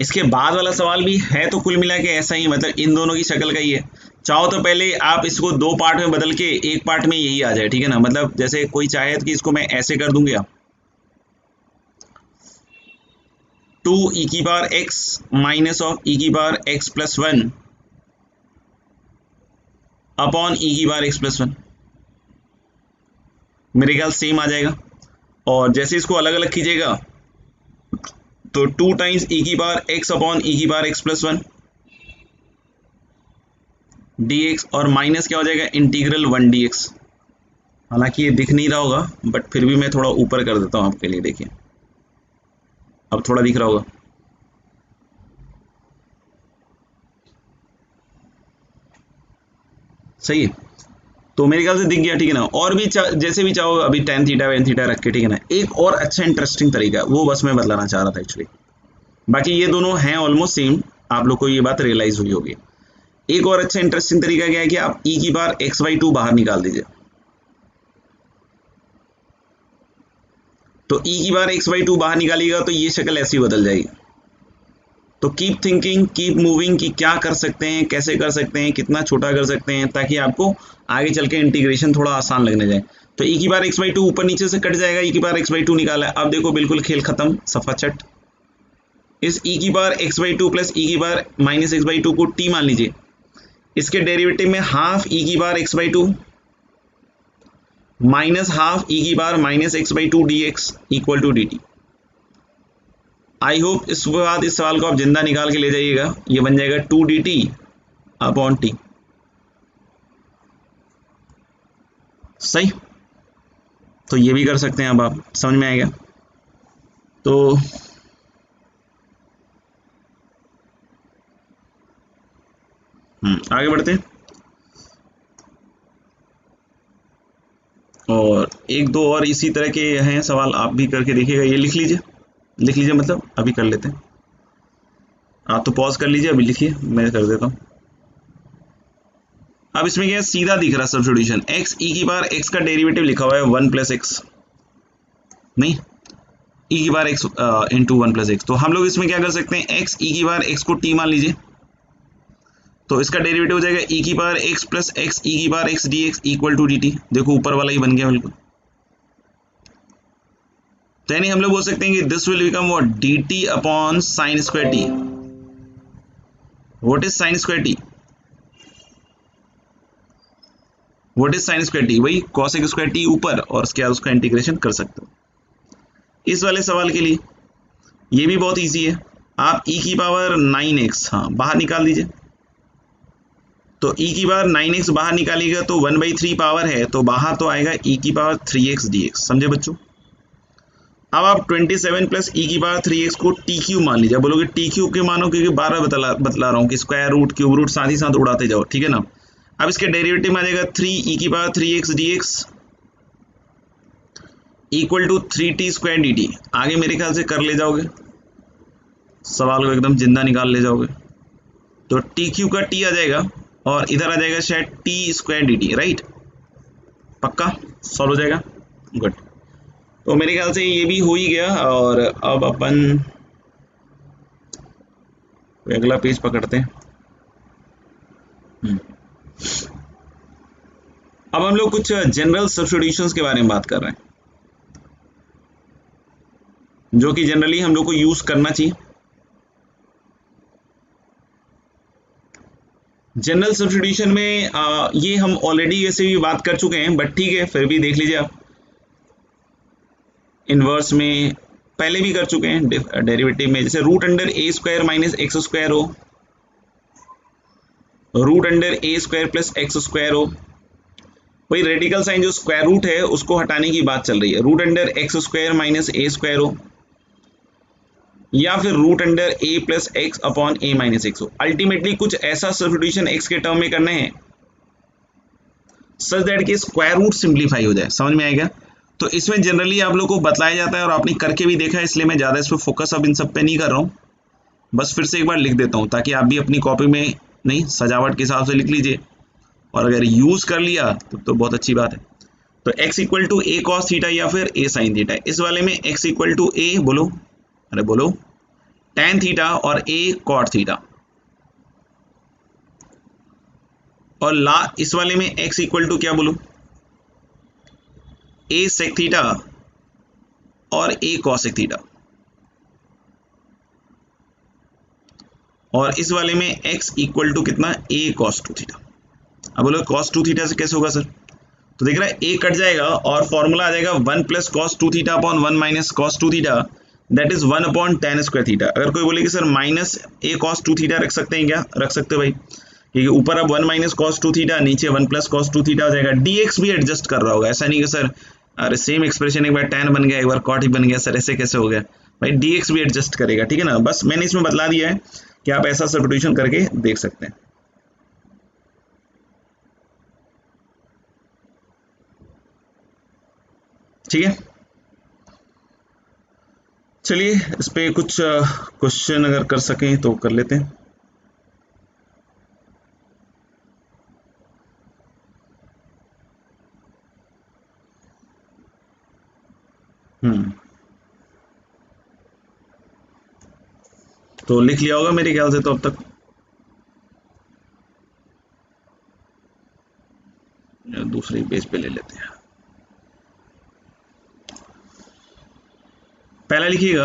इसके बाद वाला सवाल भी है तो कुल मिला के ऐसा ही, मतलब इन दोनों की शक्ल का ही है। चाहो तो पहले आप इसको दो पार्ट में बदल के एक पार्ट में यही आ जाए, ठीक है ना। मतलब जैसे कोई चाहे कि इसको मैं ऐसे कर दूंगा, टू ई की power x minus of e की power x plus one upon e की पावर एक्स प्लस वन, मेरे ख्याल सेम आ जाएगा। और जैसे इसको अलग अलग कीजिएगा तो टू टाइम्स ई की पावर एक्स अपॉन ई की power x plus one d x, और माइनस क्या हो जाएगा इंटीग्रल वन डी एक्स। हालांकि ये दिख नहीं रहा होगा बट फिर भी मैं थोड़ा ऊपर कर देता हूँ आपके लिए, देखिए अब थोड़ा दिख रहा होगा। सही है, तो मेरे ख्याल से दिख गया, ठीक है ना। और भी जैसे भी चाहो अभी टेन थीटा वेन थीटा रख के, ठीक है ना। एक और अच्छा इंटरेस्टिंग तरीका है वो बस मैं बतलाना चाह रहा था एक्चुअली, बाकी ये दोनों हैं ऑलमोस्ट सेम, आप लोग को ये बात रियलाइज हुई होगी। एक और अच्छा इंटरेस्टिंग तरीका क्या है कि आप ई की बार एक्स बाई टू बाहर निकाल दीजिए, तो ई की बार एक्स बाई टू बाहर निकालिएगा तो ये शक्ल ऐसी बदल जाएगी। तो कीप थिंकिंग कीप मूविंग कि क्या कर सकते हैं, कैसे कर सकते हैं, कितना छोटा कर सकते हैं, ताकि आपको आगे चल के इंटीग्रेशन थोड़ा आसान लगने जाए। तो ई की बार एक्स बाई टू ऊपर नीचे से कट जाएगा, ई की बार एक्स बाई टू निकाला है, अब देखो बिल्कुल खेल खत्म, सफा चट। इस ई की बार x by two plus e की बार माइनस एक्स बाई टू को टी मान लीजिए, इसके डेरिवेटिव में हाफ ई की बार x by two minus half e की बार minus x by two d x equal to d t. I hope इसके बाद इस सवाल को आप जिंदा निकाल के ले जाइएगा, ये बन जाएगा two d t upon t. सही, तो ये भी कर सकते हैं, अब आप समझ में आएगा। तो आगे बढ़ते हैं, और एक दो और इसी तरह के हैं सवाल, आप भी करके देखिएगा। ये लिख लीजिए मतलब अभी कर लेते हैं, आप तो पॉज कर लीजिए, अभी लिखिए, मैं कर देता हूँ। अब इसमें क्या है, सीधा दिख रहा सब्स्टिट्यूशन, एक्स ई की बार एक्स का डेरिवेटिव लिखा हुआ है वन प्लस एक्स, नहीं ई की बार x into one plus x. तो हम लोग इसमें क्या कर सकते हैं, एक्स ई की बार एक्स को टी मान लीजिए, तो इसका डेरिवेटिव हो जाएगा ई की power x plus x e की power x d x equal to d t. देखो ऊपर वाला ही बन गया बिल्कुल। तो यानी हम लोग बोल सकते हैं कि this will become what, D t upon sine square T. What is sine square T, what is sine square T, वही कॉसेक स्क्वायर टी ऊपर, और उसके बाद उसका इंटीग्रेशन कर सकते हो। इस वाले सवाल के लिए ये भी बहुत ईजी है, आप ई की पावर 9x हाँ बाहर निकाल दीजिए, तो ई की पावर 9x बाहर निकालिएगा तो 1/3 पावर है, तो बाहर तो आएगा ई की पावर 3x dx। समझे बच्चों। अब आप 27 प्लस ई की पावर 3x को टी क्यूब मान लीजिए। बोलोगे टी क्यूब के मानो, क्योंकि 12 बतला रहा हूँ कि स्क्वायर रूट क्यूब रूट साथ ही साथ उड़ाते जाओ, ठीक है ना। अब इसके डेरिवेटिव में आ जाएगा 3 ई की power 3x dx equal to 3t square dt। आगे मेरे ख्याल से कर ले जाओगे, सवाल को एकदम जिंदा निकाल ले जाओगे। तो टी क्यू का टी आ जाएगा और इधर आ जाएगा शायद T square d T, right? पक्का सॉल्व हो जाएगा। गुड। तो मेरे ख्याल से ये भी हो ही गया और अब अपन अगला पेज पकड़ते हैं। अब हम लोग कुछ जनरल सब्स्टिट्यूशंस के बारे में बात कर रहे हैं, जो कि जनरली हम लोग को यूज करना चाहिए। जनरल सब्स्टिट्यूशन में ये हम ऑलरेडी वैसे भी बात कर चुके हैं, बट ठीक है फिर भी देख लीजिए आप। इनवर्स में पहले भी कर चुके हैं, डेरिवेटिव में जैसे root under a square minus x square हो, root under a square plus x square हो। वही रेडिकल साइन जो स्क्वायर रूट है उसको हटाने की बात चल रही है, root under x square minus a square हो, या फिर root under a plus x upon a minus x हो। अल्टीमेटली कुछ ऐसा सब्स्टिट्यूशन एक्स के टर्म में करने हैं सच दैट कि स्क्वायर रूट सिंप्लीफाई हो जाए। समझ में आएगा? तो इसमें जनरली आप लोग को बताया जाता है और आपने करके भी देखा है, इसलिए मैं ज़्यादा इस पर फोकस अब इन सब पे नहीं कर रहा हूँ। बस फिर से एक बार लिख देता हूँ ताकि आप भी अपनी कॉपी में नहीं सजावट के हिसाब से लिख लीजिए, और अगर यूज़ कर लिया तो बहुत अच्छी बात है। तो x equal to a cos theta या फिर ए साइन थीटा। इस वाले में x इक्वल टू ए बोलो, अरे बोलो टैन थीटा और ए कॉट थीटा, और इस वाले में x इक्वल टू क्या बोलो, ए सेक थीटा और ए कॉसेक थीटा, और इस वाले में x इक्वल टू कितना, ए कॉस टू थीटा। अब बोलो कॉस टू थीटा से कैसे होगा सर? तो देख रहा है ए कट जाएगा और फॉर्मूला आ जाएगा 1 plus cos two theta upon 1 minus cos two theta, that is 1 upon ten square theta. अगर कोई बोले कि सर माइनस ए कॉस टू थीटा रख सकते हैं क्या? रख सकते हो भाई, क्योंकि ऊपर अब 1 माइनस कॉस टू थीटा, नीचे 1 प्लस कॉस टू थीटा हो जाएगा। dx भी एडजस्ट कर रहा होगा, ऐसा नहीं कि सर अरे सेम एक्सप्रेशन एक बार tan बन गया एक बार cot ही बन गया सर, ऐसे कैसे हो गया भाई? dx भी एडजस्ट करेगा, ठीक है ना? बस मैंने इसमें बतला दिया है कि आप ऐसा सब्स्टिट्यूशन करके देख सकते हैं। ठीक है, चलिए इस पे कुछ क्वेश्चन अगर कर सकें तो कर लेते हैं। तो लिख लिया होगा मेरे ख्याल से तो अब तक। दूसरे पेज पे ले लेते हैं। पहला लिखिएगा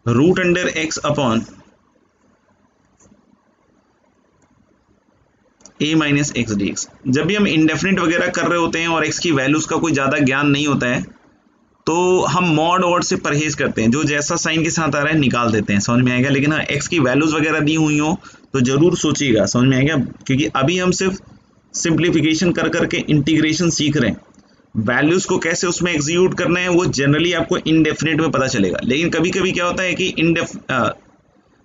root under x upon a minus x d x. जब भी हम इंडेफिनिट वगैरह कर रहे होते हैं और एक्स की वैल्यूज का कोई ज़्यादा ज्ञान नहीं होता है तो हम मॉड ऑड से परहेज करते हैं, जो जैसा साइन के साथ आ रहा है निकाल देते हैं। समझ में आएगा? लेकिन हाँ एक्स की वैल्यूज वगैरह दी हुई हो तो जरूर सोचिएगा। समझ में आएगा? क्योंकि अभी हम सिर्फ सिंप्लीफिकेशन कर करके इंटीग्रेशन सीख रहे हैं, वैल्यूज को कैसे उसमें एग्जीक्यूट करना है वो जनरली आपको इनडेफिनिट में पता चलेगा। लेकिन कभी कभी क्या होता है कि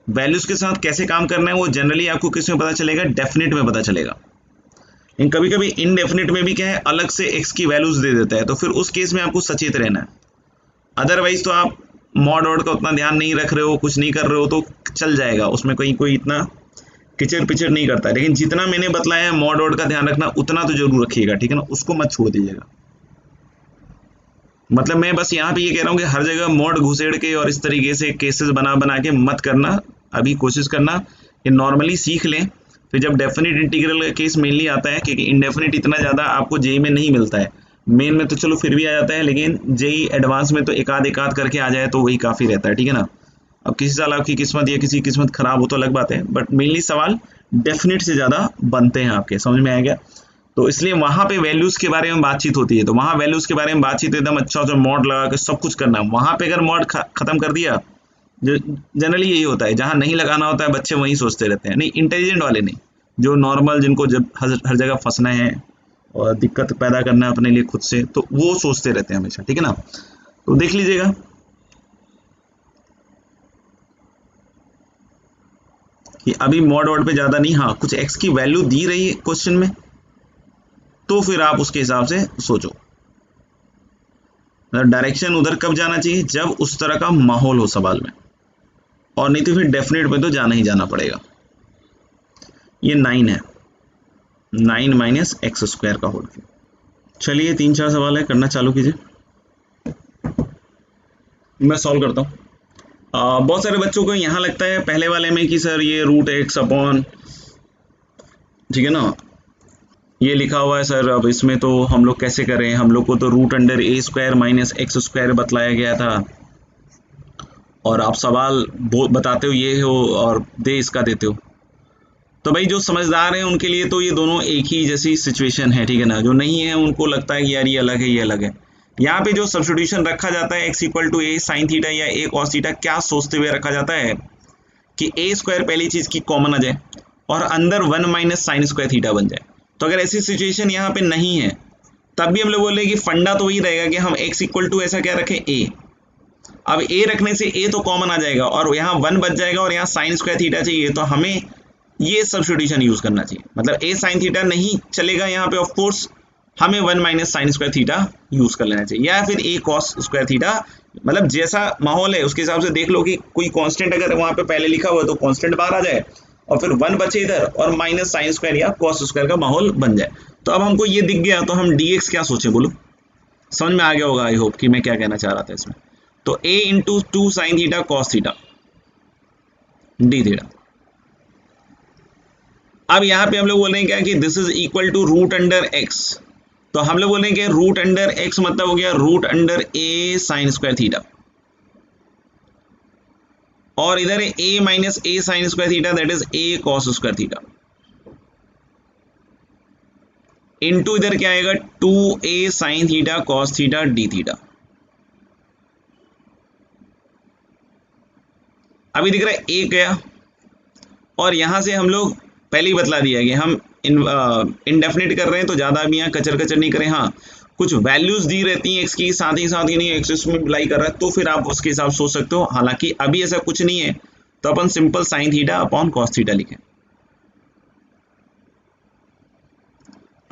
वैल्यूज के साथ कैसे काम करना है वो जनरली आपको किस में पता चलेगा, डेफिनेट में पता चलेगा। लेकिन कभी कभी इनडेफिनिट में भी क्या है, अलग से एक्स की वैल्यूज दे देता है, तो फिर उस केस में आपको सचेत रहना है। अदरवाइज तो आप मॉड ऑड का उतना ध्यान नहीं रख रहे हो, कुछ नहीं कर रहे हो तो चल जाएगा, उसमें कोई इतना किचर पिचर नहीं करता है। लेकिन जितना मैंने बतलाया है मॉड ऑड का ध्यान रखना उतना तो जरूर रखिएगा, ठीक है ना? उसको मत छोड़ दीजिएगा। मतलब मैं बस यहाँ पे ये कह रहा हूँ कि हर जगह मॉड घुसेड़ के और इस तरीके से केसेस बना बना के मत करना। अभी कोशिश करना कि नॉर्मली सीख लें, फिर जब डेफिनेट इंटीग्रल का केस मेनली आता है, क्योंकि इनडेफिनेट इतना ज़्यादा आपको जेई में नहीं मिलता है, मेन में तो चलो फिर भी आ जाता है, लेकिन जेई एडवांस में तो एक आध करके आ जाए तो वही काफ़ी रहता है, ठीक है ना? अब किसी साल आपकी किस्मत या किसी किस्मत खराब हो तो अलग बात है, बट मेनली सवाल डेफिनेट से ज़्यादा बनते हैं आपके। समझ में आएगा? तो इसलिए वहाँ पे वैल्यूज के बारे में बातचीत होती है, तो वहाँ वैल्यूज के बारे में बातचीत एकदम अच्छा सा मॉड लगा के सब कुछ करना। वहाँ पे अगर मॉड खत्म कर दिया, जो जनरली यही होता है, जहाँ नहीं लगाना होता है बच्चे वहीं सोचते रहते हैं। नहीं, इंटेलिजेंट वाले नहीं, जो नॉर्मल जिनको जब हर जगह फंसना है और दिक्कत पैदा करना है अपने लिए खुद से, तो वो सोचते रहते हैं हमेशा, ठीक है ना? तो देख लीजिएगा कि अभी मॉड वर्ड पे ज़्यादा नहीं, हाँ कुछ एक्स की वैल्यू दी रही है क्वेश्चन में तो फिर आप उसके हिसाब से सोचो। मतलब डायरेक्शन उधर कब जाना चाहिए, जब उस तरह का माहौल हो सवाल में, और नहीं तो फिर डेफिनेट में तो जाना ही जाना पड़ेगा। ये 9 है, 9 माइनस एक्स स्क्वायर का होल क्यूब। चलिए 3-4 सवाल है, करना चालू कीजिए, मैं सॉल्व करता हूँ। बहुत सारे बच्चों को यहाँ लगता है पहले वाले में कि सर ये रूट एक्स अपॉन, ठीक है ना, ये लिखा हुआ है सर, अब इसमें तो हम लोग कैसे करें, हम लोग को तो root under a square minus x square बतलाया गया था, और आप सवाल बताते हो ये हो और दे इसका देते हो। तो भाई जो समझदार हैं उनके लिए तो ये दोनों एक ही जैसी सिचुएशन है, ठीक है ना। जो नहीं है उनको लगता है कि यार ये अलग है, ये अलग है। यहाँ पे जो सब्स्टिट्यूशन रखा जाता है x equal to a sine theta या ए कॉस थीटा, क्या सोचते हुए रखा जाता है कि ए स्क्वायर पहली चीज की कॉमन आ जाए और अंदर 1 माइनस साइन स्क्वायर थीटा बन जाए। तो अगर ऐसी सिचुएशन यहाँ पे नहीं है तब भी हम लोग बोले कि फंडा तो वही रहेगा कि हम एक्स इक्वल टू ऐसा क्या रखें, ए। अब ए रखने से ए तो कॉमन आ जाएगा और यहाँ 1 बच जाएगा और यहाँ साइन स्क्वायर थीटा चाहिए, तो हमें ये सब्स्टिट्यूशन यूज करना चाहिए। मतलब ए साइन थीटा नहीं चलेगा यहाँ पे, ऑफ कोर्स हमें 1 minus sine square theta use कर लेना चाहिए, या फिर ए कॉस स्क्वायर थीटा। मतलब जैसा माहौल है उसके हिसाब से देख लो कि कोई कांस्टेंट अगर वहां पे पहले लिखा हुआ है तो कांस्टेंट बाहर आ जाए और फिर 1 बचे इधर और माइनस साइन स्क्वायर या कॉस स्क्वायर का माहौल बन जाए। तो अब हमको ये दिख गया तो हम dx क्या सोचे, बोलो, समझ में आ गया होगा आई होप कि मैं क्या कहना चाह रहा था इसमें। तो a into 2 sine theta cos theta d theta. अब यहाँ पे हम लोग बोल रहे हैं क्या कि this is equal to root under x, तो हम लोग बोल रहे हैं कि रूट अंडर एक्स मतलब हो गया रूट अंडर ए साइन स्क्वायर थीटा, और इधर है a minus A sine square theta that is a cos square theta, into इधर क्या आएगा 2a sine theta cos theta d theta. अभी दिख रहा है a गया और यहां से हम लोग पहले ही बतला दिया कि हम इनडेफिनिट कर रहे हैं तो ज्यादा भी यहाँ कचर कचर नहीं करें। हाँ, कुछ वैल्यूज दी रहती हैं एक्स की, साथ ही साथ ही नहीं एक्स इसमें अप्लाई कर रहा है तो फिर आप उसके हिसाब सोच सकते हो। हालांकि अभी ऐसा कुछ नहीं है तो अपन simple sine theta upon cos theta लिखें।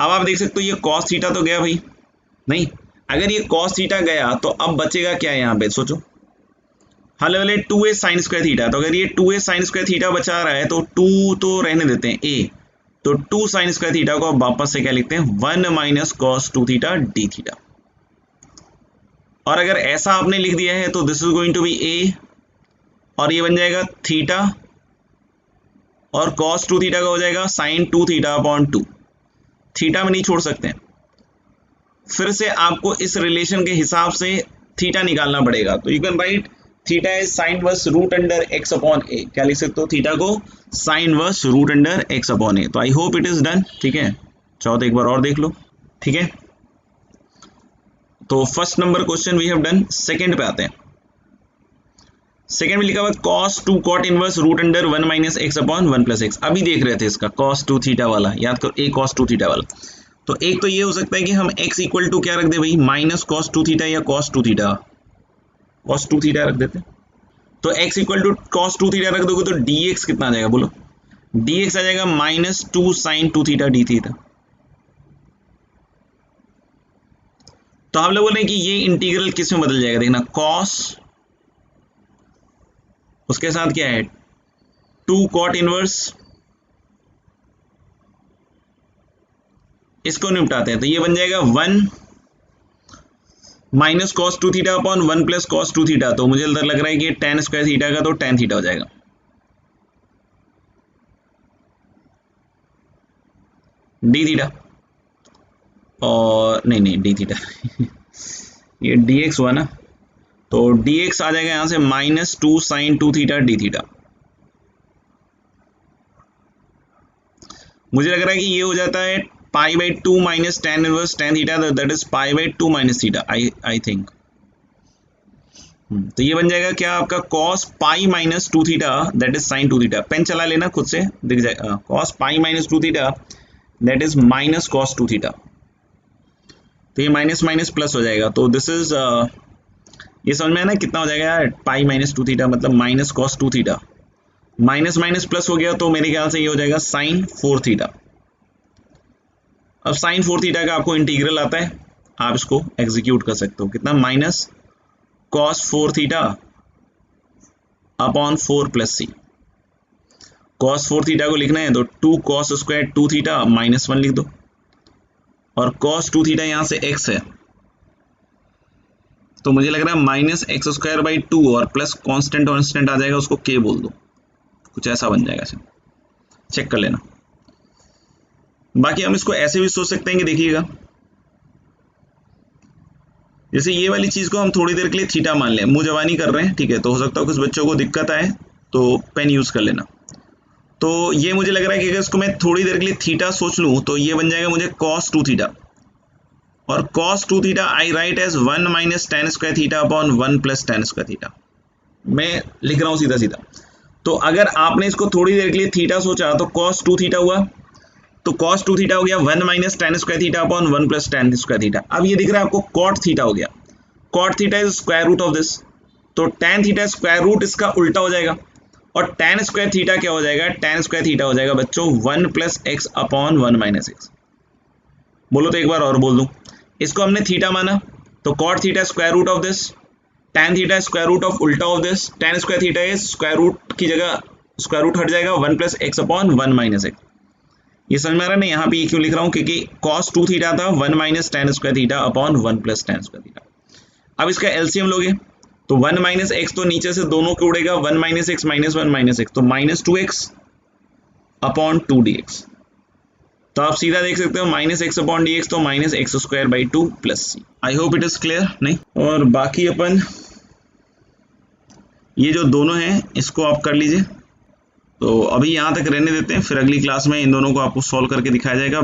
अब आप देख सकते हो ये कॉस थीटा तो गया भाई, नहीं, अगर ये कॉस थीटा गया तो अब बचेगा क्या यहाँ पे, सोचो, हल वाले 2a साइन स्क्वायर थीटा, तो अगर ये 2a साइन स्क्वायर थीटा बचा रहा है तो 2 तो रहने देते हैं a, तो 2 साइन स्क्वायर थीटा को अब वापस से क्या लिखते हैं 1 minus cos 2 theta d theta. और अगर ऐसा आपने लिख दिया है तो this is going to be a और ये बन जाएगा थीटा और कॉस 2 थीटा का हो जाएगा साइन 2 थीटा अपॉन 2, थीटा में नहीं छोड़ सकते हैं। फिर से आपको इस रिलेशन के हिसाब से थीटा निकालना पड़ेगा, तो you can write theta is sine verse root under x upon a. क्या लिख सकते हो, थीटा को sine verse root under x upon a. तो I hope it is done, ठीक है। चाहो तो एक बार और देख लो, ठीक है। तो first number question we have done. Second पे आते हैं। सेकंड में लिखा हुआ cos 2 cot inverse root under 1 minus x upon 1 plus x. अभी देख रहे थे इसका cos 2 थीटा वाला, याद करो a cos 2 थीटा वाला। तो एक तो ये हो सकता है कि हम x इक्वल टू क्या रख दे भाई, माइनस cos 2 थीटा या cos 2 थीटा, cos 2 थीटा रख देते। तो x equal to cos 2 theta रख दोगे तो dx कितना आ जाएगा, बोलो, dx आ जाएगा minus 2 sine 2 theta d theta. तो हम लोग बोल रहे हैं कि ये इंटीग्रल किस में बदल जाएगा, देखना cos, उसके साथ क्या है 2 cot इनवर्स, इसको निपटाते हैं तो ये बन जाएगा 1 minus cos 2 theta upon 1 plus cos 2 theta. तो मुझे लग रहा है कि tan स्क्वायर थीटा का तो tan थीटा हो जाएगा, डी थीटा, और नहीं डी थीटा ये dx हुआ ना, तो dx आ जाएगा यहां से minus 2 sine 2 theta d theta. मुझे लग रहा है कि ये हो जाता है pi by 2 minus tan inverse tan theta, that is pi by 2 minus theta, I think. तो ये बन जाएगा क्या आपका cos pi minus 2 theta that is sine 2 theta. Pen चला लेना खुद से दिख जाएगा, cos pi minus 2 theta that is minus cos 2 theta. तो ये माइनस माइनस प्लस हो जाएगा, तो दिस इज ये समझ में है ना कितना हो जाएगा यार, पाई माइनस 2 थीटा मतलब minus cos 2 theta, minus minus plus हो गया तो मेरे ख्याल से ये हो जाएगा साइन 4 थीटा। अब साइन 4 थीटा का आपको इंटीग्रल आता है आप इसको एग्जीक्यूट कर सकते हो। कितना, minus cos 4 theta upon 4 plus c. Cos 4 theta को लिखना है तो 2 कॉस स्क्वायर 2 थीटा -1 लिख दो, और कॉस 2 थीटा यहाँ से x है तो मुझे लग रहा है -x² और प्लस कांस्टेंट आ जाएगा, उसको k बोल दो, कुछ ऐसा बन जाएगा। चेक कर लेना। बाकी हम इसको ऐसे भी सोच सकते हैं कि देखिएगा, जैसे ये वाली चीज को हम थोड़ी देर के लिए थीटा मान लें, मुंह जवानी कर रहे हैं, ठीक है, तो हो सकता है कुछ बच्चों को दिक्कत आए तो पेन यूज कर लेना। तो ये मुझे लग रहा है कि अगर इसको मैं थोड़ी देर के लिए थीटा सोच लूं तो ये बन जाएगा मुझे cos 2 थीटा, और cos 2 theta I write as 1 minus tan square theta upon 1 plus tan square theta. मैं लिख रहा हूँ सीधा सीधा। तो अगर आपने इसको थोड़ी देर के लिए थीटा सोचा तो cos 2 थीटा हुआ, तो cos 2 थीटा हो गया 1 minus tan square theta upon 1 plus tan square theta. अब ये दिख रहा है आपको cot थीटा हो गया, cot theta is square root of this, तो tan थीटा स्क्वायर रूट इसका उल्टा हो जाएगा, और tan स्क्वायर थीटा क्या हो जाएगा, tan स्क्वायर थीटा हो जाएगा बच्चों 1 plus x upon 1 minus x. बोलो तो एक बार और बोल दूं, इसको हमने थीटा माना तो cot theta square root of this, tan theta square root of उल्टा of this, tan square theta is square root की जगह स्क्वायर रूट हट जाएगा 1 plus x upon 1 minus x. ये समझ में आ रहा है ना, यहाँ पे ये क्यों लिख रहा हूँ, क्योंकि cos 2 थीटा था 1 minus tan square theta upon 1 plus tan square theta. अब इसका एलसीएम लोगे तो 1 माइनस एक्स तो नीचे से दोनों को उड़ेगा, 1 minus x minus 1 minus x, तो माइनस 2x अपॉन 2dx। तो आप सीधा देख सकते हो minus x upon d x, तो minus x square by 2 plus c. I hope it is clear. नहीं, और बाकी अपन ये जो दोनों हैं इसको आप कर लीजिए। तो अभी यहाँ तक रहने देते हैं, फिर अगली क्लास में इन दोनों को आपको सॉल्व करके दिखाया जाएगा।